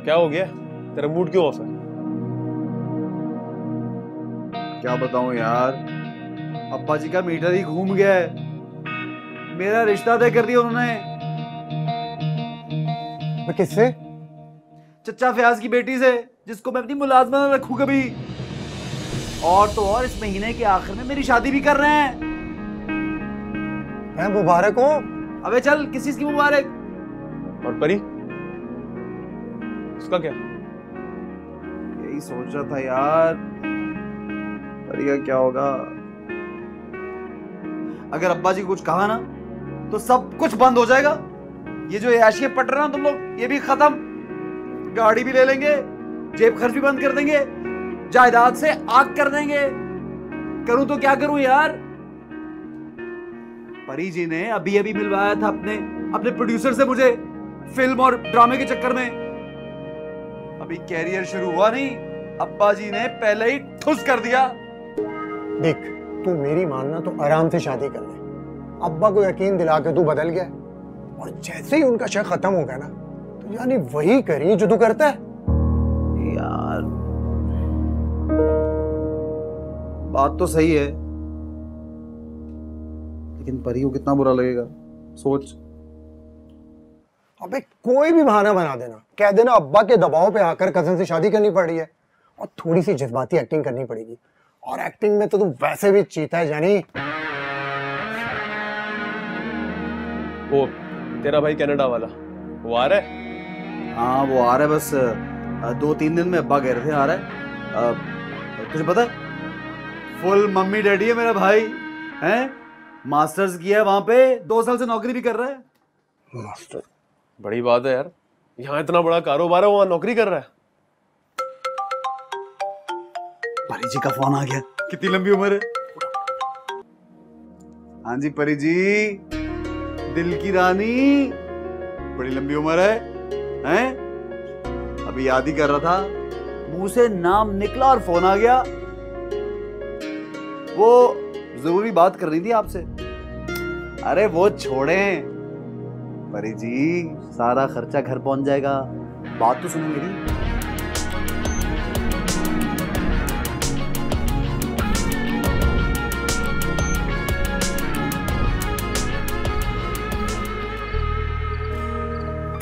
क्या हो गया? तेरा मूड क्यों ऑफ है? क्या बताऊं यार, अब्बा जी का मीटर ही घूम गया है। मेरा रिश्ता तय कर दिया उन्होंने। किससे? चचा फयाज की बेटी से, जिसको मैं अपनी मुलाजमा में रखूं कभी। और तो और इस महीने के आखिर में मेरी शादी भी कर रहे हैं। मुबारक हो। अबे चल, किस चीज की मुबारक? और परी, उसका क्या? यही सोच रहा था यार, परी का क्या होगा। अगर अब्बा जी को कुछ कहा ना तो सब कुछ बंद हो जाएगा। ये जो ऐशिये पट रहे ना तुम लोग, ये भी खत्म। गाड़ी भी ले लेंगे, जेब खर्च भी बंद कर देंगे, जायदाद से आग कर देंगे। करूं तो क्या करूं यार। परी जी ने अभी अभी मिलवाया था अपने प्रोड्यूसर से मुझे, फिल्म और ड्रामे के चक्कर में। अभी कैरियर शुरू हुआ नहीं, अब्बा जी ने पहले ही ठुस कर दिया। देख, तू मेरी मानना तो आराम से शादी कर ले। अब्बा को यकीन दिला के तू बदल गया, और जैसे ही उनका शक खत्म हो गया ना, तो यानी वही करी जो तू करता है। यार बात तो सही है, लेकिन परी को कितना बुरा लगेगा सोच। अबे कोई भी बहाना बना देना, कह देना अब्बा के दबाव पे आकर कजन से शादी करनी पड़ रही है, और थोड़ी सी जज्बाती एक्टिंग करनी पड़ेगी। और एक्टिंग में तो तुम वैसे भी चीता है जानी। वो तेरा भाई कनाडा वाला, वो आ रहा है? हाँ वो आ रहा है, बस 2-3 दिन में अब्बा कह रहे थे आ रहा है। तुझे पता है, फुल मम्मी डैडी है मेरा भाई, हैं? मास्टर्स किया है वहां पे, 2 साल से नौकरी भी कर रहा है। मास्टर, बड़ी बात है यार, यहाँ इतना बड़ा कारोबार है, वहां नौकरी कर रहा है। परी जी का फोन आ गया। कितनी लंबी उम्र है? हाँ जी परी जी, दिल की रानी, बड़ी लंबी उम्र है, हैं? अभी याद ही कर रहा था, मुंह से नाम निकला और फोन आ गया। वो जरूरी बात कर रही थी आपसे। अरे वो छोड़ें परी जी, सारा खर्चा घर पहुंच जाएगा। बात तो सुनो मेरी।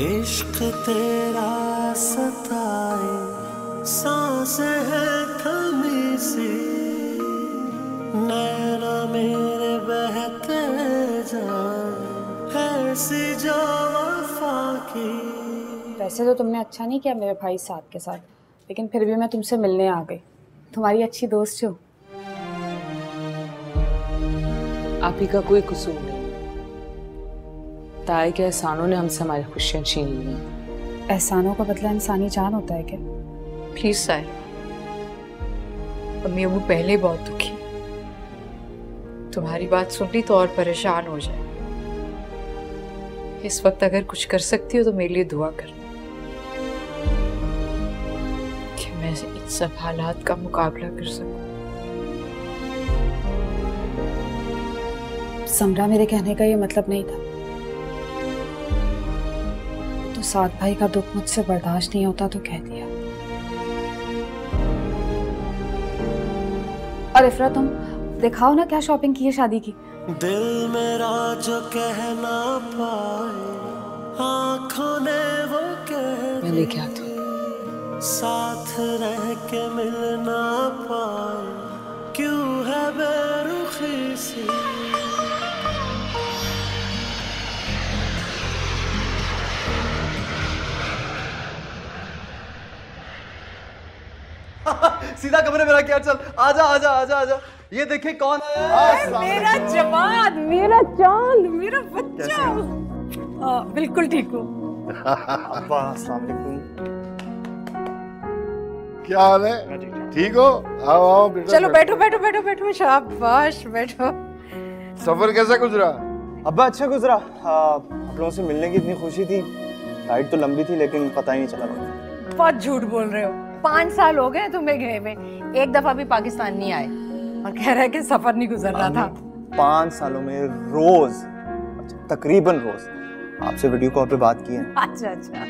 इश्क तेरा सताए, सांस है थमी सी, नैना मेरे बहते जाए, ऐसी जो वफा की। वैसे तो तुमने अच्छा नहीं किया मेरे भाई साथ के साथ, लेकिन फिर भी मैं तुमसे मिलने आ गई। तुम्हारी अच्छी दोस्त हो। आप ही का कोई कसूर नहीं, ताए के एहसानों ने हमसे हमारी खुशियां छीन ली हैं। एहसानों का बदला इंसानी जान होता है क्या? प्लीज साय, अम्मी अबू पहले बहुत दुखी, तुम्हारी बात सुन ली तो और परेशान हो जाए। इस वक्त अगर कुछ कर सकती हो तो मेरे लिए दुआ कर, कि मैं इन सब हालात का मुकाबला कर सकूं। समरा, मेरे कहने का ये मतलब नहीं था। तो साथ भाई का दुख मुझसे बर्दाश्त नहीं होता तो कह दिया। और इफ्रा, तुम दिखाओ ना क्या शॉपिंग की है शादी की। दिल मेरा जो कह ना पाए, आँखों ने वो कह मैं लेके आती हूँ। साथ रह के मिल ना पाए, क्यों है बेरुखी सी। सीधा कमरे में रख यार, चल आजा आजा आजा आजा। ये देखिए कौन है। मेरा जवान, मेरा चांद, मेरा बच्चा। बिल्कुल ठीक हूँ। अस्सलाम वालेकुम। क्या हाल है? ठीक हो? आओ आओ बेटा। चलो बैठो बैठो बैठो बैठो, शाबाश बैठो। सफर कैसा गुजरा? अब्बा अच्छा गुजरा। आप लोगों से मिलने की इतनी खुशी थी, फ्लाइट तो लंबी थी लेकिन पता ही नहीं चला। बहुत झूठ बोल रहे हो, 5 साल हो गए तुम्हें गए हुए, एक दफा भी पाकिस्तान नहीं आए और कह रहे कि सफर नहीं गुजर रहा था। 5 सालों में रोज, तकरीबन रोज आपसे वीडियो कॉल पे बात की है। अच्छा अच्छा।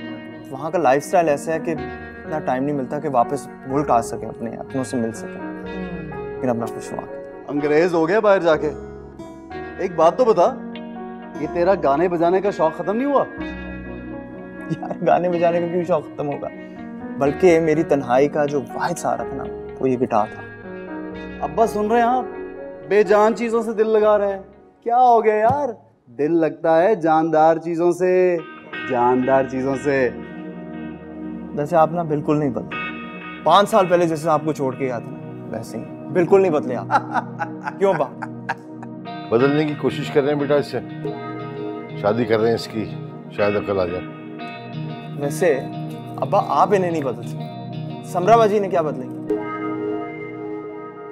वहाँ का लाइफस्टाइल ऐसा है कि इतना टाइम नहीं मिलता कि वापस मुल्क आ सके, अपने अपनों से मिल सके। लेकिन अपना खुश हुआ अंग्रेज हो गया बाहर जाके। एक बात तो बता, ये तेरा गाने बजाने का शौक खत्म नहीं हुआ? यार गाने बजाने का क्यों शौक खत्म होगा, बल्कि मेरी तन्हाई का जो वाहिद सहारा था ना वो ये गिटार था। अब्बा सुन रहे हैं आप? बेजान चीजों से दिल लगा रहे हैं। क्या हो गया यार? दिल लगता है जानदार चीजों से, जानदार चीजों से। वैसे आप ना बिल्कुल नहीं बदले। 5 साल पहले जैसे आपको छोड़ के गया था ना, वैसे ही बिल्कुल नहीं बदले आप। क्यों बा? बदलने की कोशिश कर रहे हैं बेटा, इससे शादी कर रहे हैं इसकी, शायद अकल आ जाए। वैसे अब्बा आप इन्हें नहीं बदल सकते, समरा बाजी ने क्या बदलेंगे?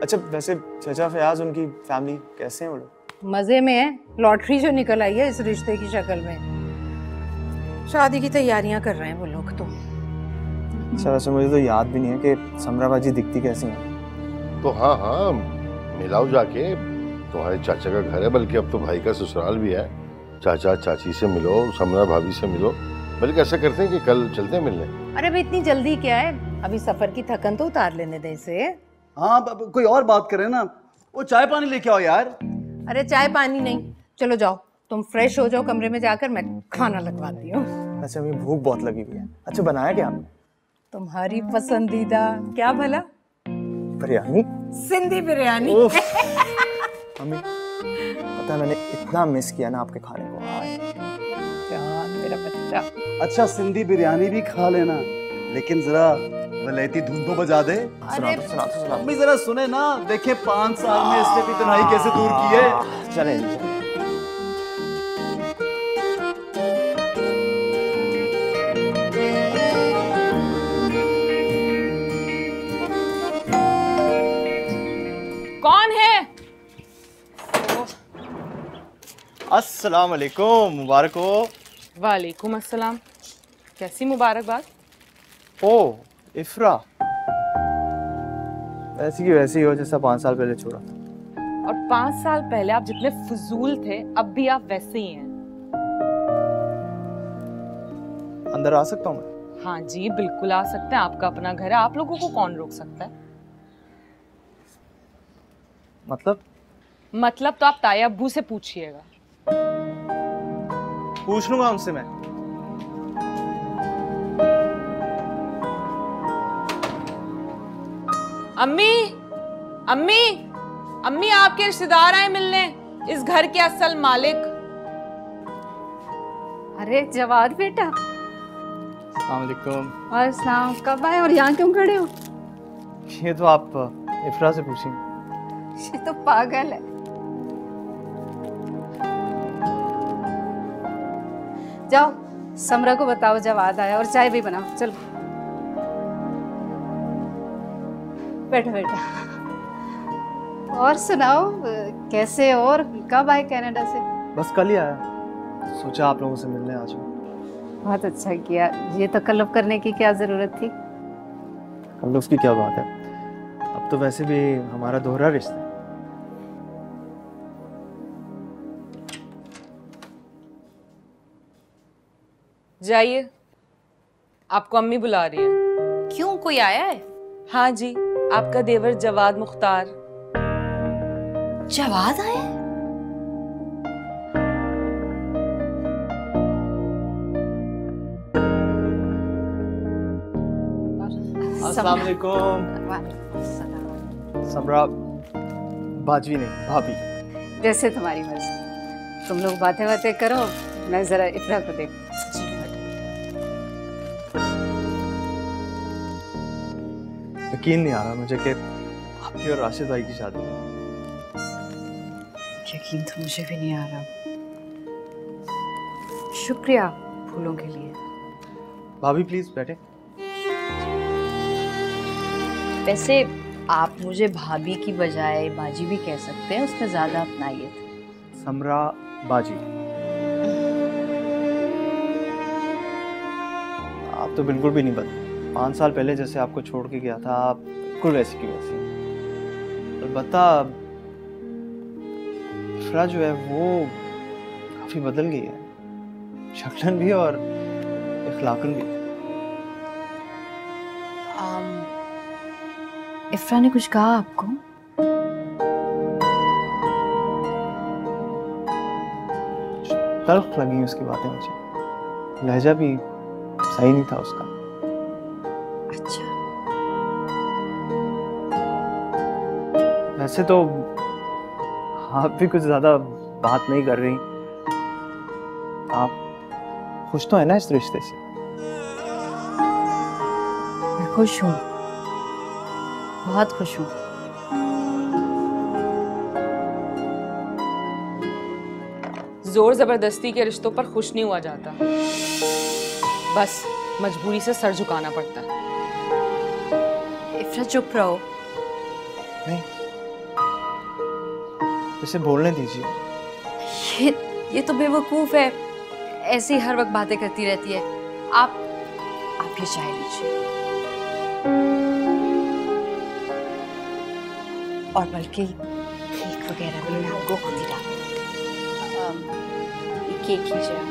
अच्छा वैसे चचा फयाज, उनकी फैमिली कैसे हैं वो लोग? मजे में है, लॉटरी जो निकल आई है इस रिश्ते की शक्ल में। शादी की तैयारियां कर रहे हैं वो लोग तो। अच्छा वैसे मुझे तो याद भी नहीं है कि समरा बाजी दिखती कैसी है। तो हाँ हाँ, मिलाओ जाके, तुम्हारे चाचा का घर है, बल्कि अब तो भाई का ससुराल भी है। चाचा चाची से मिलो, समरा भाभी से मिलो। बल्कि ऐसा करते हैं कि कल चलते हैं मिलने। अरे भाई इतनी जल्दी क्या है, अभी सफर की थकन तो उतार लेने दे इसे। हाँ कोई और बात करें ना, वो चाय पानी लेके आओ यार। अरे चाय पानी नहीं, चलो जाओ तुम फ्रेश हो जाओ कमरे में जाकर, मैं खाना लगवाती हूँ। अच्छा अभी भूख बहुत लगी हुई है। अच्छा बनाया क्या आपने? तुम्हारी पसंदीदा क्या भला? बिरयानी। सिंधी बिरयानी। मम्मी पता है मैंने इतना मिस किया ना आपके खाने को। जान मेरा बच्चा। अच्छा सिंधी बिरयानी भी खा लेना, लेकिन जरा वलैती धुन तो बजा दे। सुना अम्मी जरा सुने ना, देखे 5 साल में इसने भी तन्हाई कैसे दूर की है। चले कौन है? अस्सलाम वालेकुम, मुबारक हो। वालेकुम अस्सलाम। कैसी मुबारकबाद? ओ इफ्रा, ऐसी की वैसी हो जैसा 5 साल पहले छोड़ा था। और 5 साल पहले आप जितने फजूल थे अब भी आप वैसे ही हैं। अंदर आ सकता हूँ मैं? हाँ जी बिल्कुल आ सकते हैं, आपका अपना घर है, आप लोगों को कौन रोक सकता है? मतलब तो आप ताया अब्बू से पूछिएगा। पूछ लूंगा उनसे मैं। अम्मी अम्मी अम्मी, आपके रिश्तेदार आए मिलने, इस घर के असल मालिक। अरे जवाद बेटा। अस्सलाम वालेकुम। अस्सलाम, कब आए और यहाँ क्यों खड़े हो? ये तो आप इफ्रा से पूछेंगे। ये तो पागल है। जाओ समरा को बताओ जवाद आया, और चाय भी बनाओ। चलो बैठो बेटा। और सुनाओ कैसे, और कब आए कनाडा से? बस कल ही आया, सोचा आप लोगों से मिलने आ जाऊं। बहुत अच्छा किया, ये तकल्लुफ करने की क्या जरूरत थी? तकल्लुफ की क्या बात है, अब तो वैसे भी हमारा दोहरा रिश्ता है। जाइए, आपको अम्मी बुला रही है। क्यों, कोई आया है? हाँ जी, आपका देवर जवाद मुख्तार। जवाद आया है? अस्सलाम वालेकुम। समरा बाजी नहीं, भाभी। जैसे तुम्हारी मर्जी, तुम लोग बातें बातें करो, मैं जरा इफ्रा को देख। यकीन नहीं आ रहा मुझे कि आपकी और राशिद भाई की शादी है। यकीन तो मुझे भी नहीं आ रहा। शुक्रिया फूलों के लिए। भाभी प्लीज बैठे। वैसे आप मुझे भाभी की बजाय बाजी भी कह सकते हैं, उसमें ज्यादा अपनाइए थे। समरा बाजी। आप तो बिल्कुल भी नहीं बदले। 5 साल पहले जैसे आपको छोड़ के गया था, आप बिल्कुल वैसी की वैसी। अलबत्ता इफ्रा जो है वो काफी बदल गई है, शक्लन भी और इखलाकन भी। इफ्रा ने कुछ कहा आपको? तल्ख लगी उसकी बातें मुझे। लहजा भी सही नहीं था उसका। अच्छा। वैसे तो आप भी कुछ ज्यादा बात नहीं कर रही। आप खुश तो है ना इस रिश्ते से? मैं खुश हूँ, बहुत खुश हूँ। जोर जबरदस्ती के रिश्तों पर खुश नहीं हुआ जाता, बस मजबूरी से सर झुकाना पड़ता है। इफ्रा चुप रहो। नहीं, इसे बोलने दीजिए। ये तो बेवकूफ है, ऐसे ही हर वक्त बातें करती रहती है। आप ये चाय लीजिए। और बल्कि केक वगैरह भी मैं आपको खुद ही डाल केक लीजिए आप।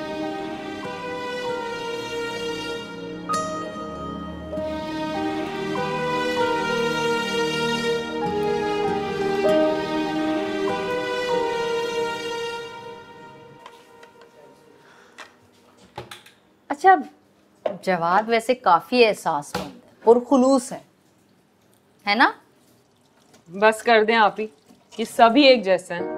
अच्छा, जवाद वैसे काफी एहसासमंद है, पुरखुलूस है ना? बस कर दें आप ही, ये सभी एक जैसे हैं।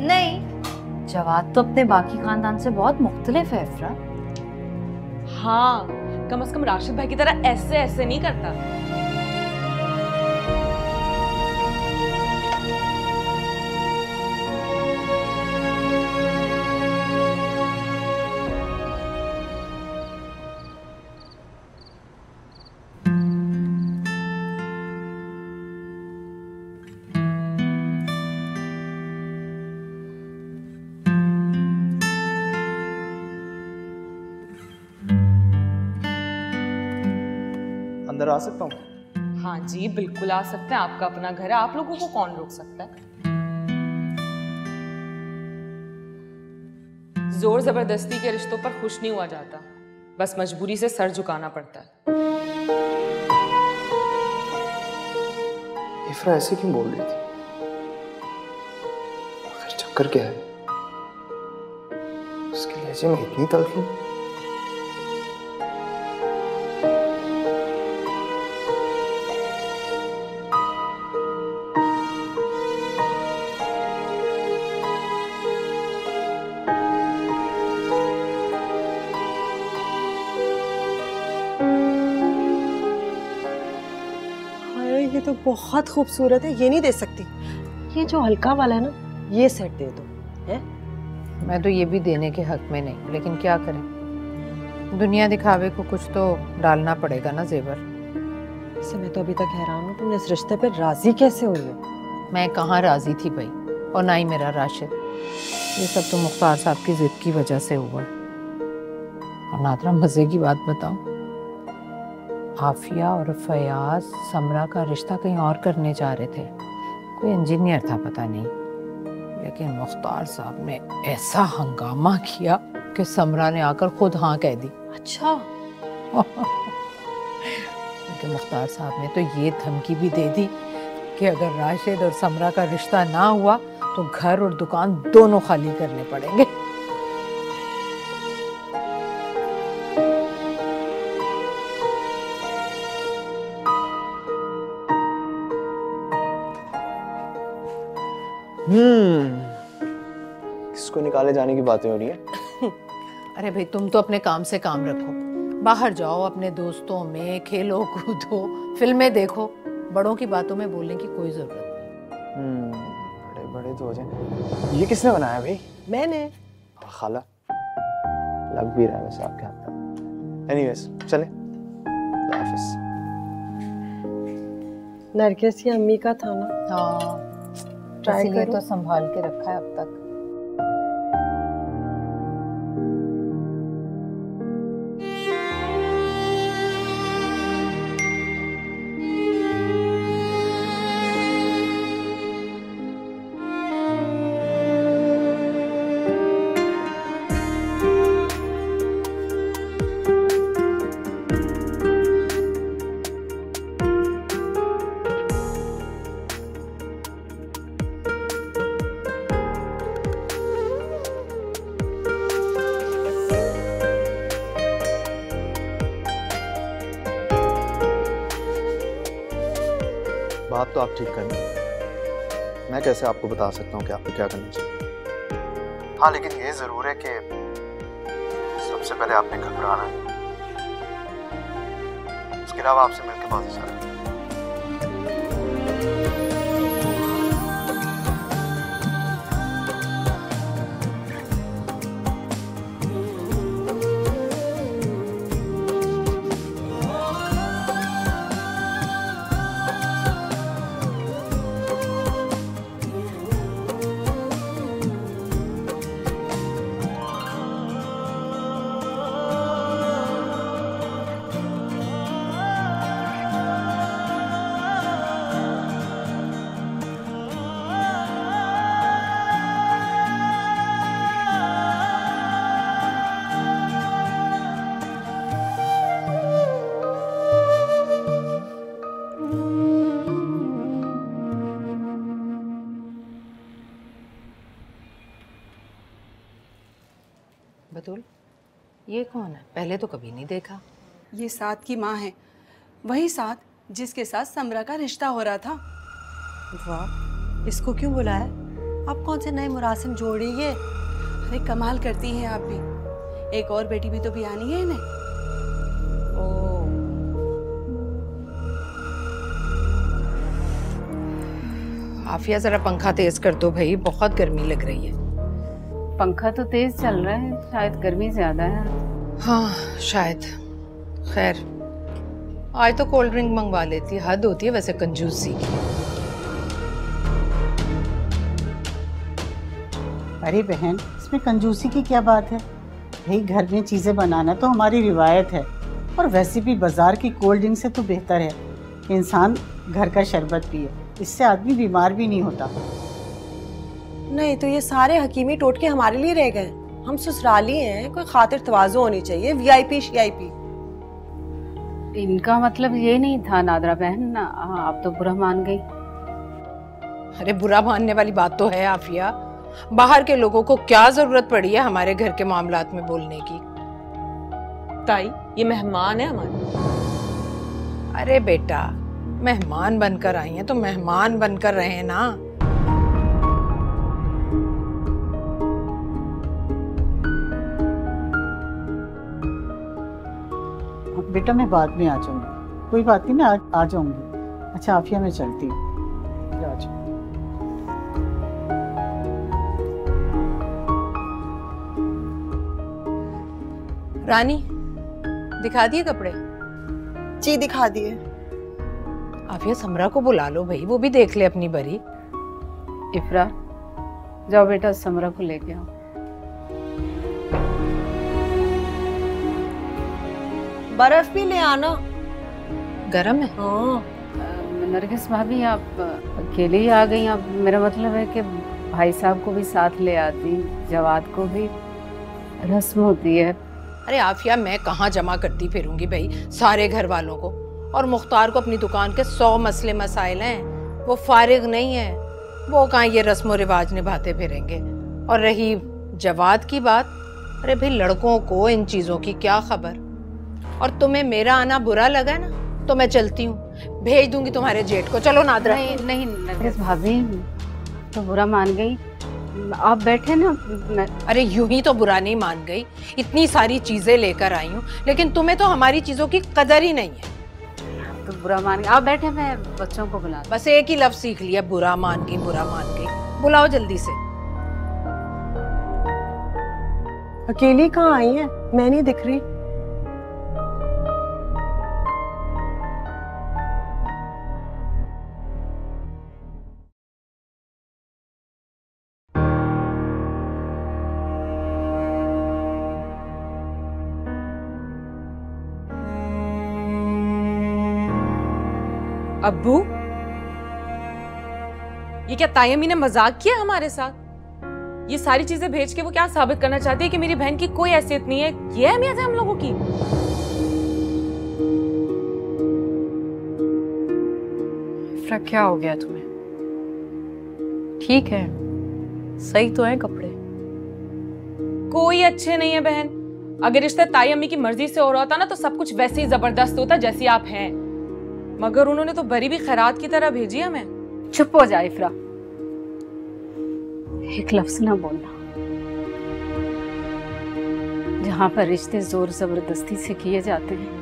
नहीं, जवाद तो अपने बाकी खानदान से बहुत मुख्तलिफ है इफ्रा। हाँ, कम से कम राशिद भाई की तरह ऐसे ऐसे नहीं करता। अंदर आ सकता हूँ? हाँ जी, बिल्कुल आ सकते हैं। आपका अपना घर है, आप लोगों को कौन रोक सकता है? जोर जबरदस्ती के रिश्तों पर खुश नहीं हुआ जाता, बस मजबूरी से सर झुकाना पड़ता है। इफ्रा ऐसे क्यों बोल रही थी? आखिर चक्कर क्या है? उसके लहजे में इतनी तलखी? ये तो बहुत खूबसूरत है, ये नहीं दे सकती। ये जो हल्का वाला है ना, ये सेट दे दो। है? मैं तो ये भी देने के हक में नहीं, लेकिन क्या करें, दुनिया दिखावे को कुछ तो डालना पड़ेगा ना जेवर। इसे मैं तो अभी तक हैरान हूँ, तुमने इस रिश्ते पे राजी कैसे हुई हो? मैं कहाँ राजी थी भाई, और ना ही मेरा राशिद। ये सब तो मुख्तार साहब की जिद की वजह से हुआ। और नादरा, मजे की बात बताऊं, आफिया और फयाज समरा का रिश्ता कहीं और करने जा रहे थे। कोई इंजीनियर था पता नहीं, लेकिन मुख्तार साहब ने ऐसा हंगामा किया कि समरा ने आकर खुद हाँ कह दी। अच्छा। लेकिन मुख्तार साहब ने तो ये धमकी भी दे दी कि अगर राशिद और समरा का रिश्ता ना हुआ तो घर और दुकान दोनों खाली करने पड़ेंगे। किसको निकाले जाने की बातें हो रही है? अरे भाई, तुम तो अपने काम से काम रखो, बाहर जाओ, अपने दोस्तों में खेलो कूदो, फिल्में देखो। बड़ों की बातों में बोलने की कोई जरूरत नहीं। बड़े बड़े तो हो जाए। ये किसने बनाया भाई? मैंने। खाला, लग भी रहा है वैसे आपके हाथ का। एनीवेज, चले। हाफिज। नरगिस की अम्मी का था ना? हाँ, इसीलिए तो संभाल के रखा है अब तक। बात तो आप ठीक करें, मैं कैसे आपको बता सकता हूँ कि आपको क्या करना चाहिए। हाँ, लेकिन ये जरूर है कि सबसे पहले आपने घबराना है, उसके अलावा आपसे मिलकर बहुत अच्छा लगा। बतूल, ये कौन है? पहले तो कभी नहीं देखा। ये साद की माँ है, वही साद जिसके साथ समरा का रिश्ता हो रहा था। वाह, इसको क्यों बुलाया? आप कौन से नए मुरासिम जोड़ी ये? अरे कमाल करती हैं आप भी, एक और बेटी भी तो भी आनी है इन्हें। आफिया जरा पंखा तेज कर दो भाई, बहुत गर्मी लग रही है। पंखा तो तेज चल रहा है, शायद गर्मी ज्यादा है। हाँ शायद। खैर आज तो कोल्ड ड्रिंक मंगवा लेती, हद होती है वैसे कंजूसी की। अरे बहन, इसमें कंजूसी की क्या बात है? भाई घर में चीजें बनाना तो हमारी रिवायत है, और वैसे भी बाजार की कोल्ड ड्रिंक से तो बेहतर है इंसान घर का शरबत पिए, इससे आदमी बीमार भी नहीं होता। नहीं तो ये सारे हकीमी टोटके हमारे लिए रह गए। हम ससुराली हैं, कोई खातिर तवाज़ु होनी चाहिए। वीआईपी शीआईपी। इनका मतलब ये नहीं था नादरा बहन, आप तो बुरा मान गई। अरे बुरा मानने वाली बात तो है आफिया, बाहर के लोगों को क्या जरूरत पड़ी है हमारे घर के मामलात में बोलने की। ताई ये मेहमान है हमारे। अरे बेटा, मेहमान बनकर आई हैं तो मेहमान बनकर रहे ना। बेटा मैं बाद में आ जाऊंगी, कोई बात नहीं, मैं आ जाऊंगी। अच्छा आफिया मैं चलती हूँ। रानी दिखा दिए कपड़े? जी दिखा दिए। आफिया समरा को बुला लो भाई, वो भी देख ले अपनी बरी। इफ्रा जाओ बेटा, समरा को लेके आओ। बर्फ भी ले आना, गरम है। हाँ। नरगिस भाभी आप अकेले ही आ गई? अब मेरा मतलब है कि भाई साहब को भी साथ ले आती, जवाद को भी रस्म होती है। अरे आफिया मैं कहाँ जमा करती फिरूंगी भाई सारे घर वालों को, और मुख्तार को अपनी दुकान के 100 मसले मसाइल हैं, वो फारिग नहीं है, वो कहाँ ये रस्म रिवाज निभाते फिरेंगे। और रही जवाद की बात, अरे भाई लड़कों को इन चीजों की क्या खबर। और तुम्हें मेरा आना बुरा लगा ना तो मैं चलती हूँ, भेज दूंगी तुम्हारे जेठ को। चलो नादरा। नहीं नरगिस भाभी तो बुरा मान गई, आप बैठे ना। अरे यूं ही तो बुरा नहीं मान गई, इतनी सारी चीजें लेकर आई हूँ, लेकिन तुम्हें तो हमारी चीजों की कदर ही नहीं है। तो बुरा मान गई, आप बैठे, मैं बच्चों को बुला। बस एक ही लफ्ज सीख लिया, बुरा मान गई बुरा मान गई। बुलाओ जल्दी से। अकेली कहाँ आई है? मैं नहीं दिख रही। अब्बू, ये क्या तायमी ने मजाक किया हमारे साथ? ये सारी चीजें भेज के वो क्या साबित करना चाहती है कि मेरी बहन की कोई हैसियत नहीं है? ये अहमियत है हम लोगों की? इफ्रा क्या हो गया तुम्हें? ठीक है, सही तो है कपड़े। कोई अच्छे नहीं है बहन। अगर रिश्ता ताई अम्मी की मर्जी से हो रहा होता ना तो सब कुछ वैसे ही जबरदस्त होता जैसी आप हैं। मगर उन्होंने तो बरी भी खैरात की तरह भेजी हमें। चुप हो जा इफ्रा, एक लफ्ज ना बोलना। जहाँ पर रिश्ते जोर जबरदस्ती से किए जाते हैं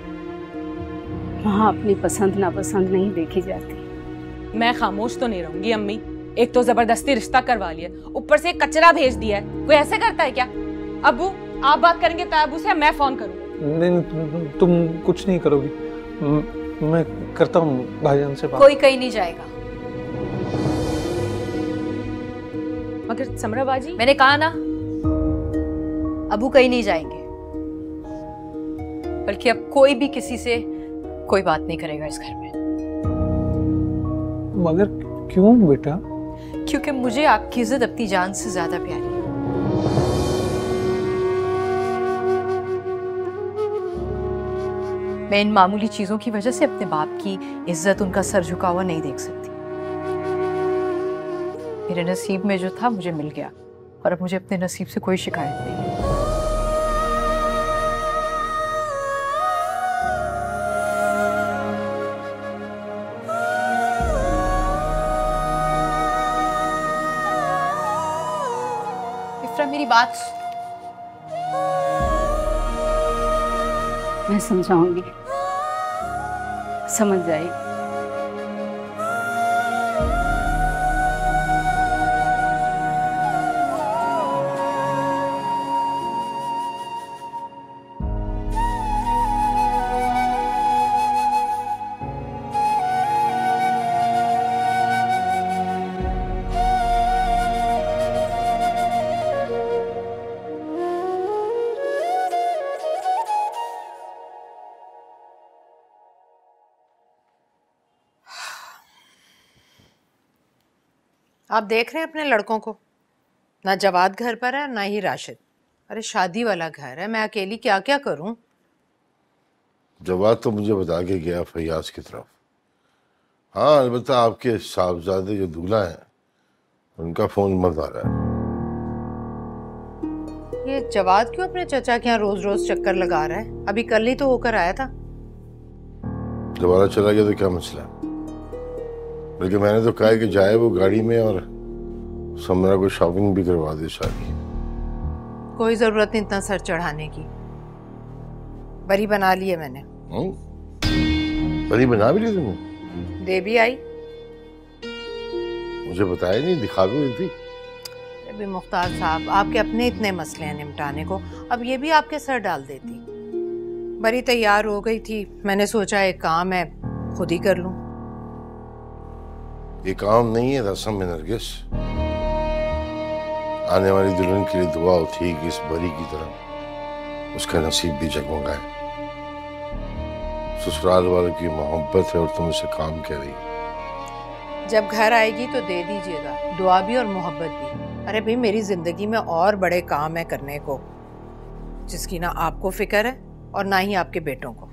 वहाँ अपनी पसंद नापसंद नहीं देखी जाती। मैं खामोश तो नहीं रहूंगी अम्मी। एक तो जबरदस्ती रिश्ता करवा लिया, ऊपर से कचरा भेज दिया है। कोई ऐसे करता है क्या? अबू आप बात करेंगे ताबू से, मैं फोन करूंगी। नहीं, तुम कुछ नहीं करोगी, मैं करता हूँ भाईजान से बात। कोई कहीं नहीं जाएगा। मगर समरा बाजी, मैंने कहा ना, अबू कहीं नहीं जाएंगे। बल्कि अब कोई भी किसी से कोई बात नहीं करेगा इस घर में। मगर क्यों बेटा? क्योंकि मुझे आपकी इज्जत अपनी जान से ज्यादा प्यारी है। मैं इन मामूली चीजों की वजह से अपने बाप की इज्जत, उनका सर झुका हुआ नहीं देख सकती। मेरे नसीब में जो था मुझे मिल गया और अब मुझे अपने नसीब से कोई शिकायत नहीं है। इफ्रा मेरी बात मैं समझाऊंगी, समझ जाएगी। आप देख रहे हैं अपने लड़कों को, ना जवाद घर पर है ना ही राशिद। अरे शादी वाला घर है, मैं अकेली क्या क्या करूं? जवाद तो मुझे बता के गया फैयाज की तरफ। हाँ अलबत्ता आपके साहबजादे जो दूल्हा हैं उनका फोन मत आ रहा है। ये जवाद क्यों अपने चचा के यहाँ रोज रोज चक्कर लगा रहा है? अभी कल ही तो होकर आया था। दोबारा चला गया तो क्या मसला? बल्कि मैंने तो कहा कि जाए वो गाड़ी में और समरा को शॉपिंग भी करवा दे सारी। कोई जरूरत नहीं इतना सर चढ़ाने की। बरी बना ली है मैंने। बरी बना भी ली तुमने? दे भी आई। मुझे बताया नहीं, दिखा भी थी। अभी मुख्तार साहब, आपके अपने इतने मसले हैं निपटाने को, अब ये भी आपके सर डाल देती। बरी तैयार हो गई थी, मैंने सोचा एक काम है खुद ही कर लूं। ये काम नहीं है रस्म में नरगिस। आने वाली दुल्हन के लिए दुआ होती है कि इस बरी की तरह उसका नसीब भी जगमगाए। ससुराल वालों की मोहब्बत है और तुम उसे काम कह रही। जब घर आएगी तो दे दीजिएगा, दुआ भी और मोहब्बत भी। अरे भाई मेरी जिंदगी में और बड़े काम है करने को, जिसकी ना आपको फिक्र है और ना ही आपके बेटों को।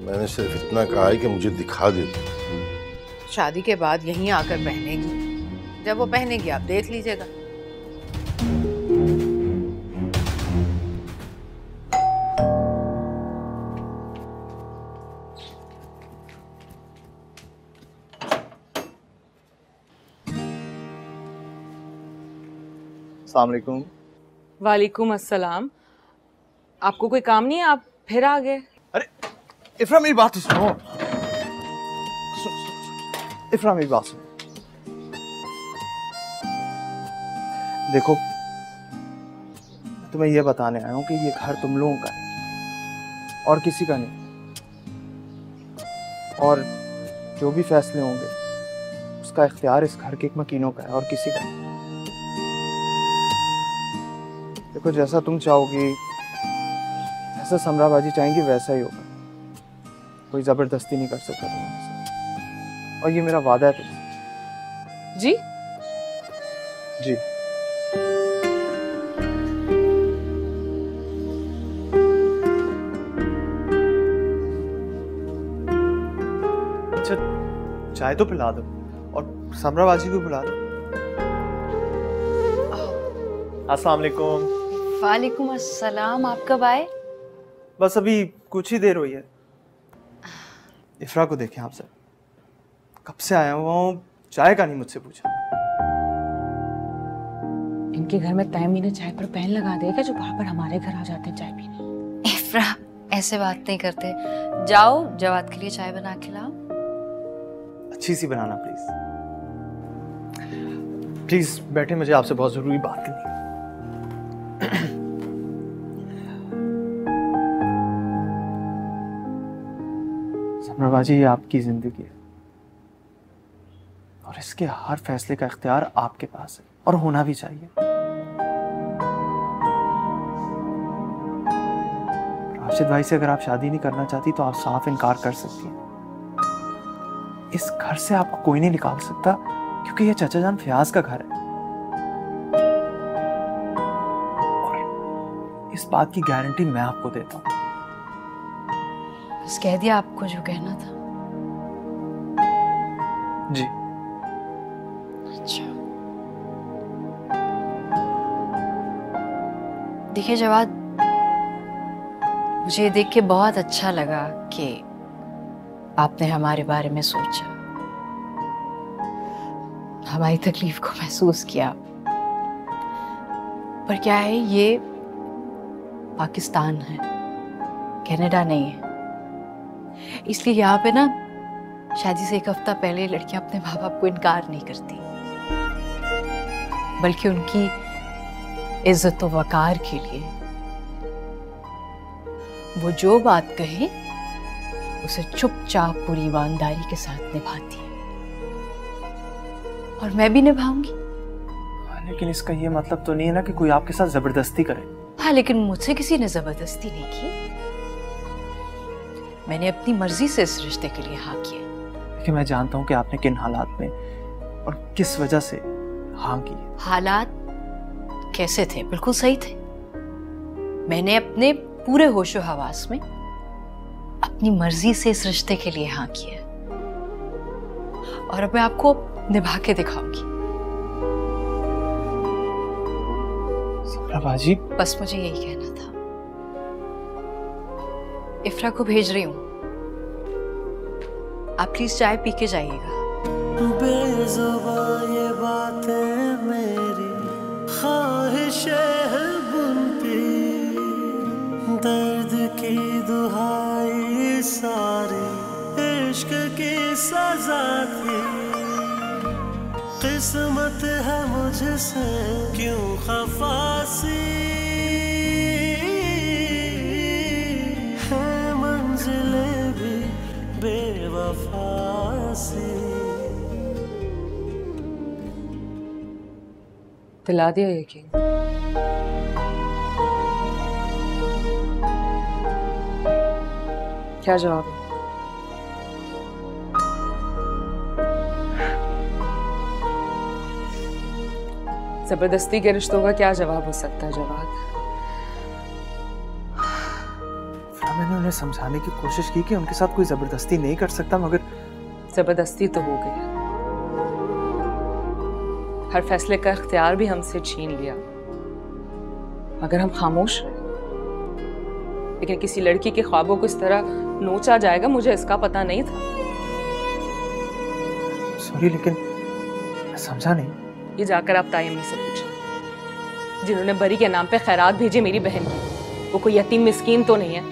मैंने सिर्फ इतना कहा है कि मुझे दिखा दे। शादी के बाद यहीं आकर पहनेगी, जब वो पहनेगी आप देख लीजिएगा। अस्सलाम वालेकुम। वालेकुम अस्सलाम। आपको कोई काम नहीं है, आप फिर आ गए? इफ्रा मेरी बात तो सुनो। इफ्रा मेरी बात सुनो। देखो तुम्हें यह बताने आया हूं कि ये घर तुम लोगों का है और किसी का नहीं। और जो भी फैसले होंगे उसका इख्तियार इस घर के मकीनों का है और किसी का नहीं। देखो जैसा तुम चाहोगी, जैसा समरा बाजी चाहेंगी वैसा ही होगा। कोई जबरदस्ती नहीं कर सकता तुम्हारे साथ, और ये मेरा वादा है तुमसे। जी जी। अच्छा चाय तो पिला दो और समरा बाजी को बुला दो। अस्सलाम वालेकुम। वालेकुम अस्सलाम। आप कब आए? बस अभी कुछ ही देर हुई है। इफ्रा को देखें आप सर, कब से आया हुआ हूँ, चाय का नहीं मुझसे पूछा। इनके घर में तय महीने चाय पर पैन लगा देगा जो बार बार हमारे घर आ जाते हैं चाय पीने। इफ्रा ऐसे बात नहीं करते, जाओ जवाद के लिए चाय बना के लाओ। अच्छी सी बनाना प्लीज। प्लीज बैठे, मुझे आपसे बहुत जरूरी बात करनी है। समरा बाजी, ये आपकी जिंदगी है और इसके हर फैसले का इख्तियार आपके पास है और होना भी चाहिए। राशिद भाई से अगर आप शादी नहीं करना चाहती तो आप साफ इनकार कर सकती हैं। इस घर से आपको कोई नहीं निकाल सकता क्योंकि ये चाचा जान फयाज का घर है। और इस बात की गारंटी मैं आपको देता हूं। बस कह दिया आपको जो कहना था। जी। अच्छा, देखिए जवाद, मुझे ये देख के बहुत अच्छा लगा कि आपने हमारे बारे में सोचा, हमारी तकलीफ को महसूस किया। पर क्या है, ये पाकिस्तान है, कनाडा नहीं है। इसलिए यहाँ पे ना शादी से एक हफ्ता पहले लड़कियां अपने माँ बाप को इनकार नहीं करती, बल्कि उनकी इज्जत व वकार के लिए वो जो बात कहे उसे चुपचाप पूरी ईमानदारी के साथ निभाती है, और मैं भी निभाऊंगी। लेकिन इसका ये मतलब तो नहीं है ना कि कोई आपके साथ जबरदस्ती करे। हाँ, लेकिन मुझसे किसी ने जबरदस्ती नहीं की। मैंने अपनी मर्जी से इस रिश्ते के लिए हाँ किया। देखिए, मैं जानता हूँ कि आपने किन हालात में और किस वजह से हाँ की। हालात कैसे थे? बिल्कुल सही थे। मैंने अपने पूरे होशो हवास में अपनी मर्जी से इस रिश्ते के लिए हाँ किया, और अब मैं आपको निभा के दिखाऊंगी। समरा बाजी, बस मुझे यही कहना था। इफ्रा को भेज रही हूँ, आप प्लीज चाय पी के जाइएगा। बेज़ुबान ये बातें मेरी ख्वाहिशें हैं बुनती, दर्द की दुहाई सारी इश्क की सजा थी। किस्मत है मुझसे क्यों खफासी, है मंजिलें भी बेवफासी। दिला दिया यकीन। क्या जवाब है? जबरदस्ती के रिश्तों का क्या जवाब हो सकता है जवाब? मैंने उन्हें समझाने की कोशिश की कि उनके साथ कोई जबरदस्ती नहीं कर सकता, मगर जबरदस्ती तो हो गई। हर फैसले का इख्तियार भी हमसे छीन लिया, मगर हम खामोश रहे। लेकिन किसी लड़की के ख्वाबों को इस तरह नोचा जाएगा, मुझे इसका पता नहीं था। सॉरी, लेकिन मैं समझा नहीं। ये जाकर आप ताई अम्मी से पूछें, जिन्होंने बरी के नाम पे खैरात भेजे मेरी बहन की। वो कोई यतीम मिस्कीन तो नहीं है,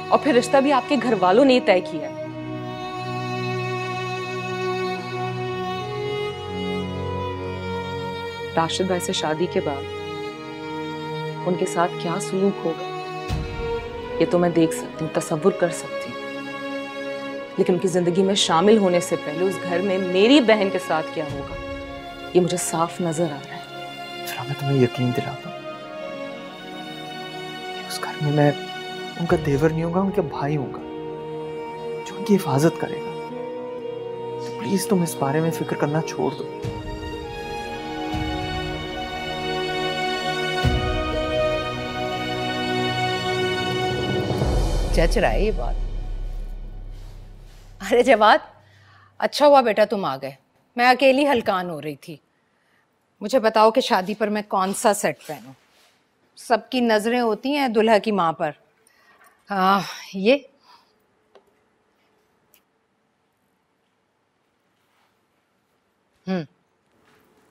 और फिर रिश्ता भी आपके घर वालों ने तय किया। राशिद भाई से शादी के बाद उनके साथ क्या सलूक होगा ये तो मैं देख सकती हूँ, तसव्वुर कर सकती हूँ। लेकिन उनकी जिंदगी में शामिल होने से पहले उस घर में मेरी बहन के साथ क्या होगा ये मुझे साफ नजर आ रहा है। चलो, मैं तुम्हें यकीन दिलाता हूँ कि उस घर में मैं उनका देवर नहीं होगा, उनका भाई होगा जो उनकी हिफाजत करेगा। तो प्लीज तुम इस बारे में फिक्र करना छोड़ दो। जच रहा है ये बात। अरे जवाद, अच्छा हुआ बेटा तुम आ गए, मैं अकेली हलकान हो रही थी। मुझे बताओ कि शादी पर मैं कौन सा सेट पहनूं? सबकी नजरें होती हैं दुल्हा की माँ पर। हाँ, ये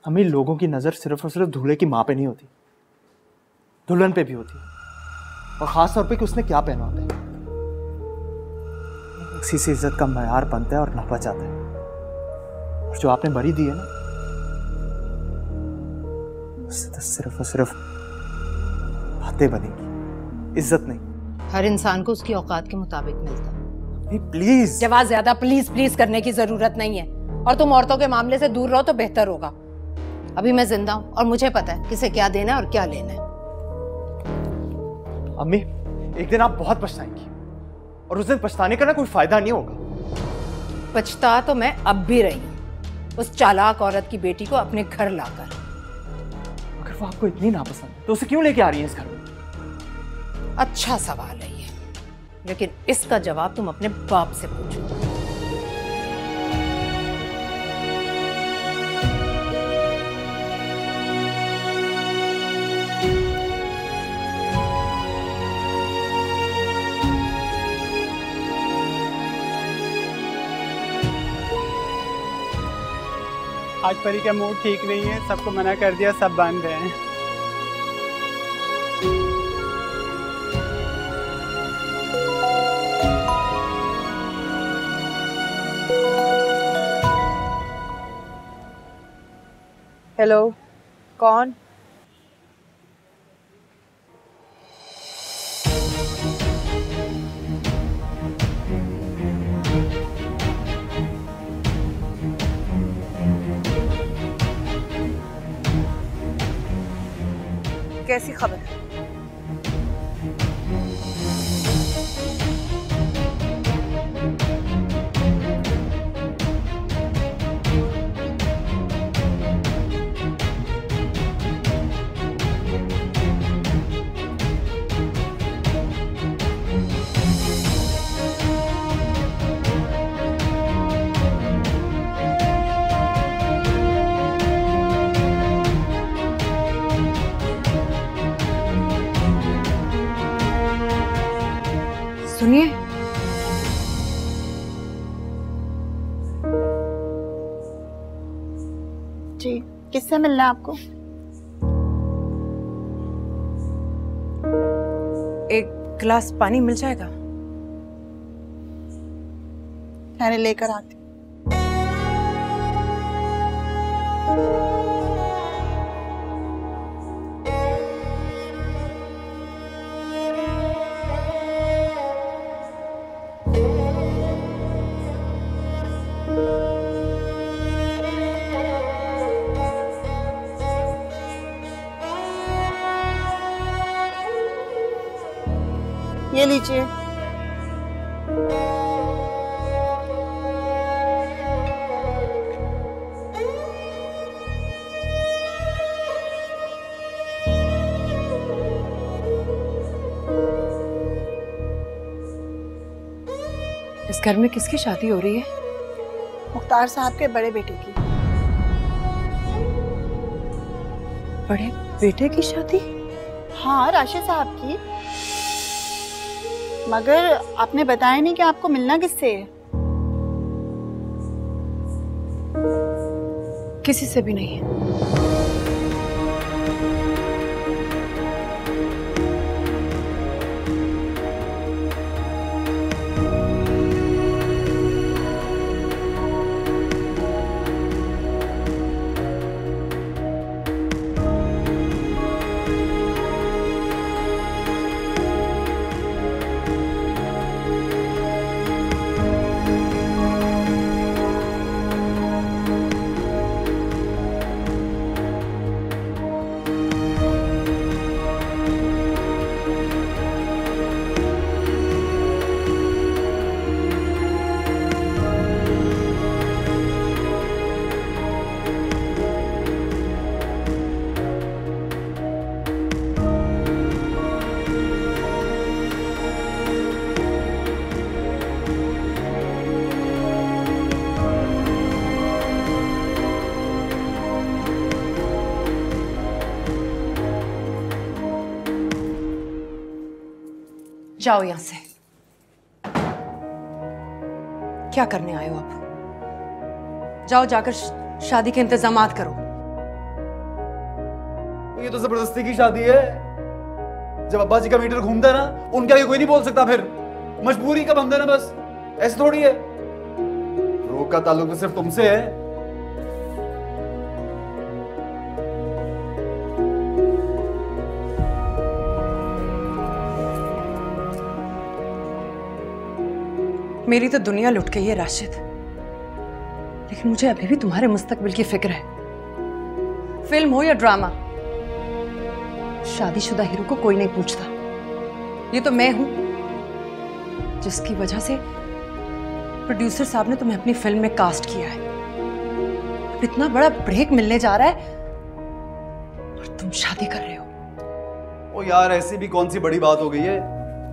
अम्मी, लोगों की नजर सिर्फ और सिर्फ दूल्हे की माँ पे नहीं होती, दुल्हन पे भी होती है, और खास तौर पे कि उसने क्या पहना होता है। इसी से इज्जत का मयार बनता है और नापा जाता है। और जो आपने बरी दी है ना, उससे तो सिर्फ और सिर्फ बातें बनेंगी, इज्जत नहीं। हर इंसान को उसकी औकात के मुताबिक मिलता है। प्लीज जवाब ज्यादा प्लीज प्लीज करने की जरूरत नहीं है, और तुम औरतों के मामले से दूर रहो तो बेहतर होगा। अभी मैं जिंदा हूँ और मुझे पता है किसे क्या देना है और क्या लेना है। अम्मी, एक दिन आप बहुत पछताएंगी, और उस दिन पछताने का ना कोई फायदा नहीं होगा। पछता तो मैं अब भी रही हूँ, उस चालाक औरत की बेटी को अपने घर लाकर। अगर वो आपको इतनी नापसंद है तो उसे क्यों लेके आ रही है इस घर में? अच्छा सवाल है ये, लेकिन इसका जवाब तुम अपने बाप से पूछो। आज परी का मूड ठीक नहीं है, सबको मना कर दिया, सब बंद हैं। हेलो, कौन? कैसी खबर है? सुनिए, जी, किससे मिलना है आपको? एक गिलास पानी मिल जाएगा? मैंने लेकर आती। ये लीजिए। इस घर में किसकी शादी हो रही है? मुख्तार साहब के बड़े बेटे की। बड़े बेटे की शादी? हाँ, राशिद साहब की। मगर आपने बताया नहीं कि आपको मिलना किससे है? किसी से भी नहीं है। जाओ यहाँ से। क्या करने आए हो आप? जाओ जाकर शादी के इंतजामात करो। ये तो जबरदस्ती की शादी है। जब अब्बा जी का मीटर घूमता है ना, उनके आगे कोई नहीं बोल सकता। फिर मजबूरी का बंधन है बस, ऐसे थोड़ी है। रोग का ताल्लुक तो सिर्फ तुमसे है। मेरी तो दुनिया लुट गई है राशिद, लेकिन मुझे अभी भी तुम्हारे मुस्तकबिल की फिक्र है। फिल्म हो या ड्रामा, शादीशुदा हीरो को कोई नहीं पूछता। ये तो मैं हूं जिसकी वजह से प्रोड्यूसर साहब ने तुम्हें अपनी फिल्म में कास्ट किया है। अब इतना बड़ा ब्रेक मिलने जा रहा है और तुम शादी कर रहे हो। ओ यार, ऐसी भी कौन सी बड़ी बात हो गई है।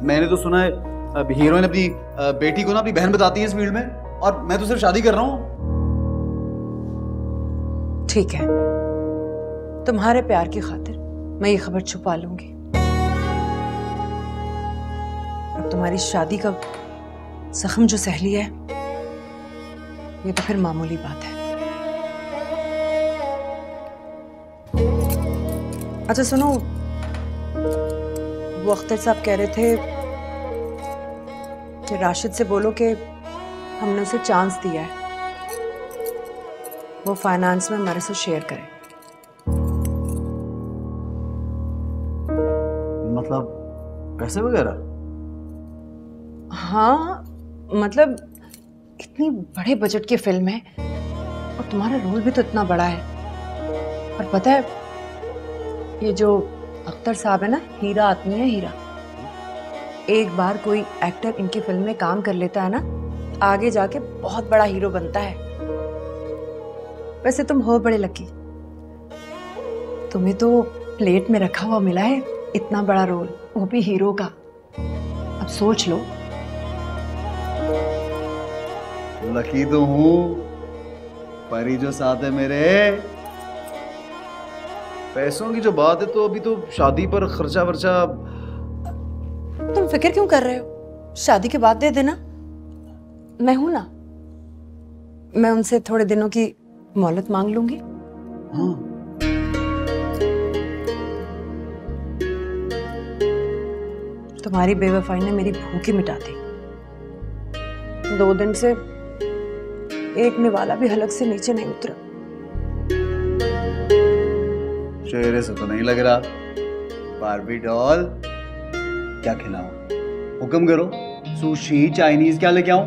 मैंने तो सुना है अब हीरोइन अपनी बेटी को ना अपनी बहन बताती है इस फील्ड में, और मैं तो सिर्फ शादी कर रहा हूं। ठीक है, तुम्हारे प्यार की खातिर मैं ये खबर छुपा लूंगी। अब तुम्हारी शादी का जख्म जो सह लिया है, ये तो फिर मामूली बात है। अच्छा सुनो, वो अख्तर साहब कह रहे थे कि राशिद से बोलो कि हमने उसे चांस दिया है, वो फाइनेंस में हमारे से शेयर करे। मतलब पैसे वगैरह? हाँ, मतलब इतनी बड़े बजट की फिल्म है और तुम्हारा रोल भी तो इतना बड़ा है। और पता है, ये जो अख्तर साहब है ना, हीरा आदमी है, हीरा। एक बार कोई एक्टर इनकी फिल्म में काम कर लेता है ना, आगे जाके बहुत बड़ा हीरो बनता है। वैसे तुम हो बड़े लकी, तुम्हें तो प्लेट में रखा हुआ मिला है इतना बड़ा रोल, वो भी हीरो का। अब सोच लो। लकी तो हूँ, परी जो साथ है मेरे। पैसों की जो बात है, तो अभी तो शादी पर खर्चा वर्चा। तुम फिक्र क्यों कर रहे हो? शादी के बाद दे देना, मैं हूं ना। मैं उनसे थोड़े दिनों की मोहलत मांग लूंगी। हाँ। तुम्हारी बेवफाई ने मेरी भूख ही मिटा दी। 2 दिन से एक निवाला भी हलक से नीचे नहीं उतरा। चेहरे से तो नहीं लग रहा। बारबी डॉल, क्या खिलाऊं? हुक्म करो, सुशी चाइनीज क्या लेके आऊं?